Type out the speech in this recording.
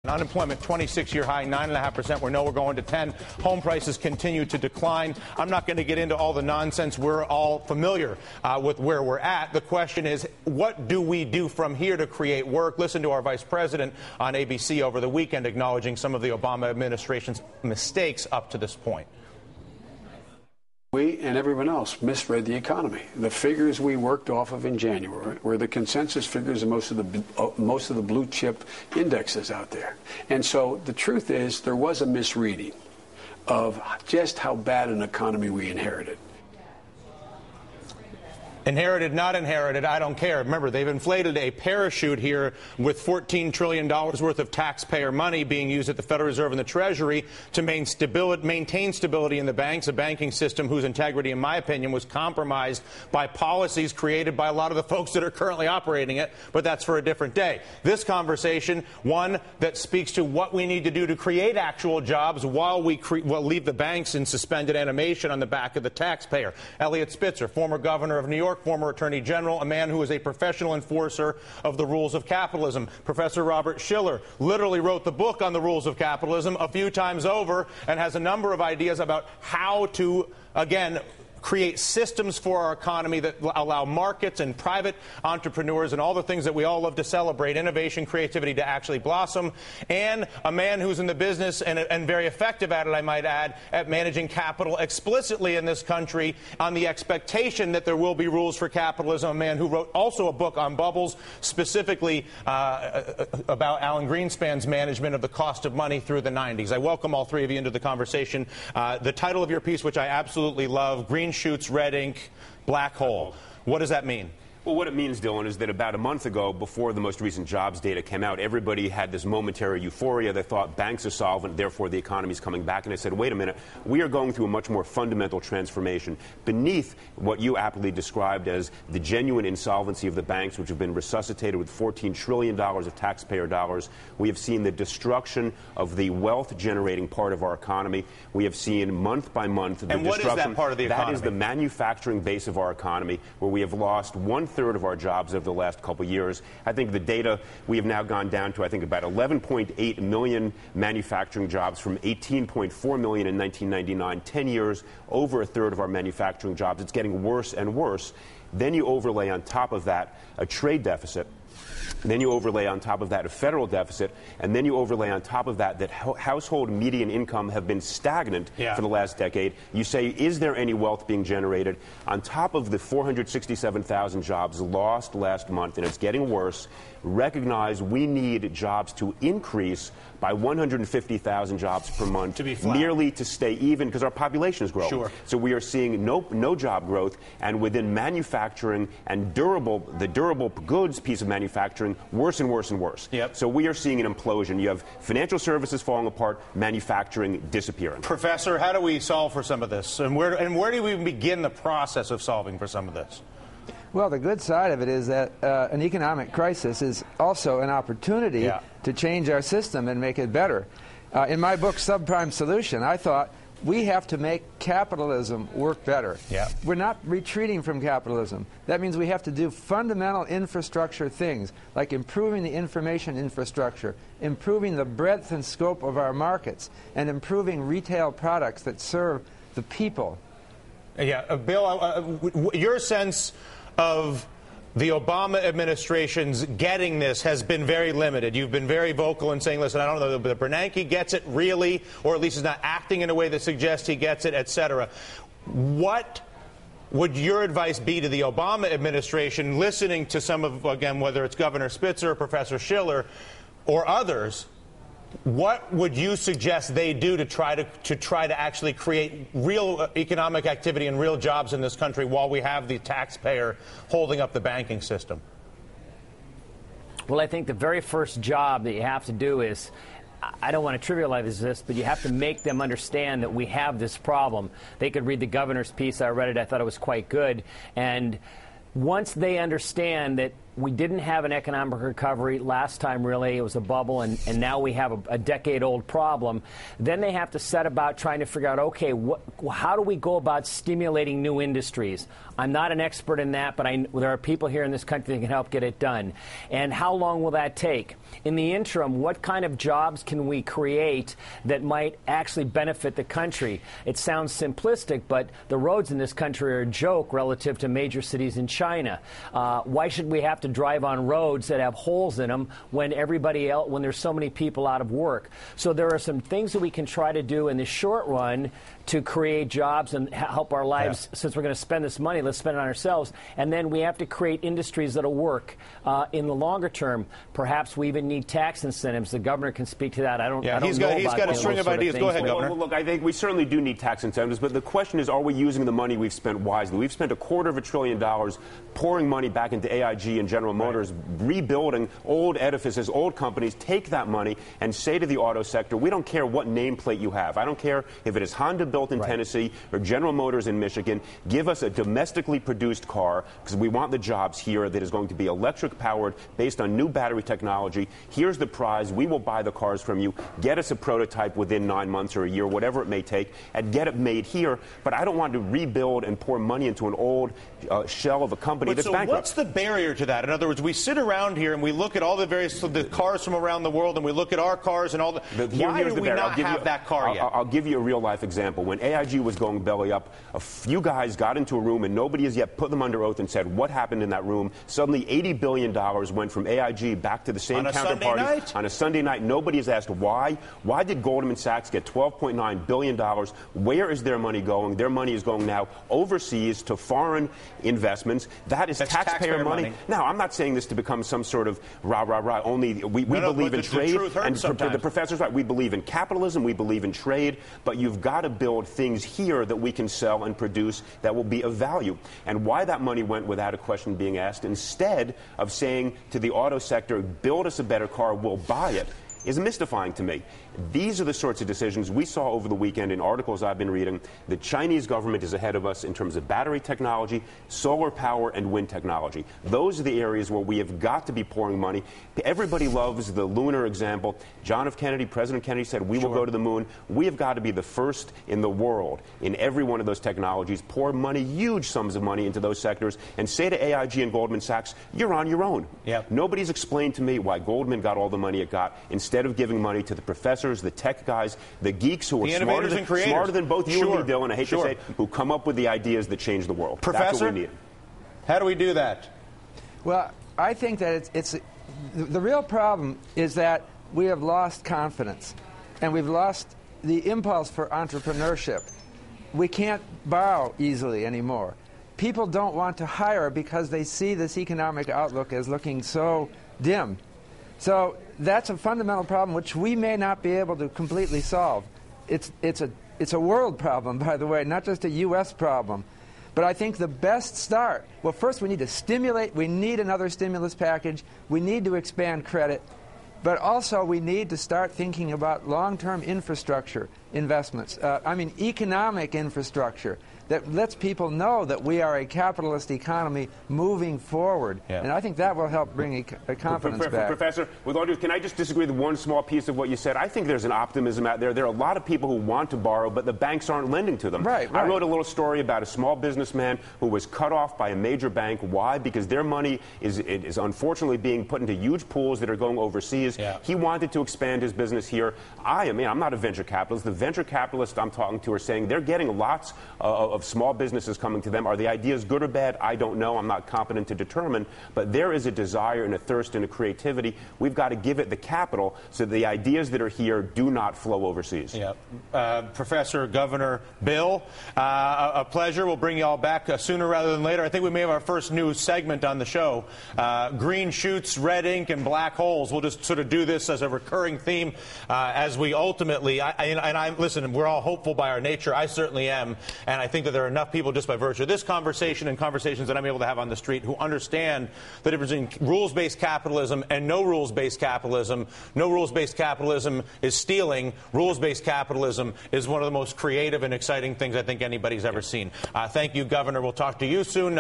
Unemployment 26-year high, 9.5%. We know we're going to 10. Home prices continue to decline. I'm not going to get into all the nonsense. We're all familiar with where we're at. The question is, what do we do from here to create work? Listen to our vice president on ABC over the weekend acknowledging some of the Obama administration's mistakes up to this point. We and everyone else misread the economy. The figures we worked off of in January were the consensus figures of most of the blue chip indexes out there. And so the truth is there was a misreading of just how bad an economy we inherited. Inherited, not inherited, I don't care. Remember, they've inflated a parachute here with $14 trillion worth of taxpayer money being used at the Federal Reserve and the Treasury to maintain stability in the banks, a banking system whose integrity, in my opinion, was compromised by policies created by a lot of the folks that are currently operating it. But that's for a different day. This conversation, one that speaks to what we need to do to create actual jobs while we leave the banks in suspended animation on the back of the taxpayer. Eliot Spitzer, former governor of New York, former attorney general, a man who is a professional enforcer of the rules of capitalism. Professor Robert Shiller literally wrote the book on the rules of capitalism a few times over and has a number of ideas about how to, again, create systems for our economy that allow markets and private entrepreneurs and all the things that we all love to celebrate, innovation, creativity, to actually blossom, and a man who's in the business and very effective at it, I might add, at managing capital explicitly in this country on the expectation that there will be rules for capitalism, a man who wrote also a book on bubbles, specifically about Alan Greenspan's management of the cost of money through the 90s. I welcome all three of you into the conversation. The title of your piece, which I absolutely love, Green Shoots, red ink, black hole. What does that mean? Well, what it means, Dylan, is that about a month ago, before the most recent jobs data came out, everybody had this momentary euphoria. They thought banks are solvent, therefore the economy is coming back. And I said, wait a minute, we are going through a much more fundamental transformation. Beneath what you aptly described as the genuine insolvency of the banks, which have been resuscitated with $14 trillion of taxpayer dollars, we have seen the destruction of the wealth-generating part of our economy. We have seen month by month the destruction. And what is that part of the economy? That is the manufacturing base of our economy, where we have lost one-third of our jobs over the last couple of years. I think the data, we have now gone down to, I think, about 11.8 million manufacturing jobs from 18.4 million in 1999. 10 years, over a third of our manufacturing jobs. It's getting worse and worse. Then you overlay on top of that a trade deficit. Then you overlay on top of that a federal deficit, and then you overlay on top of that household median income have been stagnant for the last decade. You say, is there any wealth being generated? On top of the 467,000 jobs lost last month, and it's getting worse, recognize we need jobs to increase by 150,000 jobs per month, merely to stay even, because our population is growing. Sure. So we are seeing no job growth, and within manufacturing and the durable goods piece of manufacturing, worse and worse and worse. Yep. So we are seeing an implosion. You have financial services falling apart, manufacturing disappearing. Professor, how do we solve for some of this? And where do we even begin the process of solving for some of this? Well, the good side of it is that an economic crisis is also an opportunity to change our system and make it better. In my book, Subprime Solution, I thought we have to make capitalism work better. Yeah. We're not retreating from capitalism. That means we have to do fundamental infrastructure things, like improving the information infrastructure, improving the breadth and scope of our markets, and improving retail products that serve the people. Yeah, Bill, your sense of the Obama administration's getting this has been very limited. You've been very vocal in saying, listen, I don't know that Bernanke gets it really, or at least is not acting in a way that suggests he gets it, et cetera. What would your advice be to the Obama administration, listening to some of, again, whether it's Governor Spitzer or Professor Shiller or others? What would you suggest they do to try to actually create real economic activity and real jobs in this country while we have the taxpayer holding up the banking system? Well, I think the very first job that you have to do is, I don't want to trivialize this, but you have to make them understand that we have this problem. They could read the governor's piece. I read it. I thought it was quite good. And once they understand that We didn't have an economic recovery last time, really. It was a bubble, and now we have a decade-old problem. Then they have to set about trying to figure out, okay, how do we go about stimulating new industries? I'm not an expert in that, but there are people here in this country that can help get it done. And how long will that take? In the interim, what kind of jobs can we create that might actually benefit the country? It sounds simplistic, but the roads in this country are a joke relative to major cities in China. Why should we have to drive on roads that have holes in them when everybody else, when there's so many people out of work? So there are some things that we can try to do in the short run to create jobs and help our lives. Since we're going to spend this money, let's spend it on ourselves. And then we have to create industries that'll work in the longer term. Perhaps we even need tax incentives. The governor can speak to that. I don't know. He's got a string of ideas. Go ahead, Governor. Well, look, I think we certainly do need tax incentives, but the question is, are we using the money we've spent wisely? We've spent $250 billion pouring money back into AIG and General Motors, rebuilding old edifices, old companies. Take that money and say to the auto sector, we don't care what nameplate you have. I don't care if it is Honda built in Tennessee or General Motors in Michigan. Give us a domestically produced car, because we want the jobs here, that is going to be electric powered based on new battery technology. Here's the prize. We will buy the cars from you. Get us a prototype within 9 months or a year, whatever it may take, and get it made here. But I don't want to rebuild and pour money into an old shell of a company that's bankrupt. What's the barrier to that? In other words, we sit around here and we look at all the cars from around the world, and we look at our cars and all the. Why do we not have that car yet? I'll give you a real life example. When AIG was going belly up, a few guys got into a room and nobody has yet put them under oath and said what happened in that room. Suddenly $80 billion went from AIG back to the same counterparties on a Sunday night. Nobody has asked why. Why did Goldman Sachs get $12.9 billion? Where is their money going? Their money is going now overseas to foreign investments. That's taxpayer money. Now, I'm not saying this to become some sort of rah. Only we believe in trade. And the professor's right. We believe in capitalism. We believe in trade. But you've got to build things here that we can sell and produce that will be of value. And why that money went without a question being asked, instead of saying to the auto sector, build us a better car, we'll buy it, is mystifying to me. These are the sorts of decisions we saw over the weekend in articles I've been reading. The Chinese government is ahead of us in terms of battery technology, solar power, and wind technology. Those are the areas where we have got to be pouring money. Everybody loves the lunar example. John F. Kennedy, President Kennedy said, we will go to the moon. We have got to be the first in the world in every one of those technologies, pour money, huge sums of money into those sectors, and say to AIG and Goldman Sachs, you're on your own. Nobody's explained to me why Goldman got all the money it got, instead of giving money to the professors, the tech guys, the geeks who are smarter than both you and me, Dylan, I hate to say it, who come up with the ideas that change the world. Professor, that's what we need. How do we do that? Well, I think that the real problem is that we have lost confidence, and we've lost the impulse for entrepreneurship. We can't borrow easily anymore. People don't want to hire because they see this economic outlook as looking so dim. So that's a fundamental problem which we may not be able to completely solve. It's a world problem, by the way, not just a U.S. problem. But I think the best start, well, first we need to stimulate. We need another stimulus package. We need to expand credit. But also we need to start thinking about long-term infrastructure investments. Economic infrastructure that lets people know that we are a capitalist economy moving forward. And I think that will help bring a confidence back. Professor, with all due, can I just disagree with one small piece of what you said? I think there's an optimism out there. There are a lot of people who want to borrow, but the banks aren't lending to them. I wrote a little story about a small businessman who was cut off by a major bank. Why? Because their money is unfortunately being put into huge pools that are going overseas. He wanted to expand his business here. I'm not a venture capitalist. The venture capitalists I'm talking to are saying they're getting lots of small businesses coming to them. Are the ideas good or bad? I don't know. I'm not competent to determine. But there is a desire and a thirst and a creativity. We've got to give it the capital so the ideas that are here do not flow overseas. Professor, Governor, Bill, a pleasure. We'll bring you all back sooner rather than later. I think we may have our first new segment on the show. Green shoots, red ink, and black holes. We'll just sort of do this as a recurring theme as we ultimately, listen, we're all hopeful by our nature. I certainly am. And I think that there are enough people just by virtue of this conversation and conversations that I'm able to have on the street who understand the difference between rules-based capitalism and no rules-based capitalism. No rules-based capitalism is stealing. Rules-based capitalism is one of the most creative and exciting things I think anybody's ever seen. Thank you, Governor. We'll talk to you soon.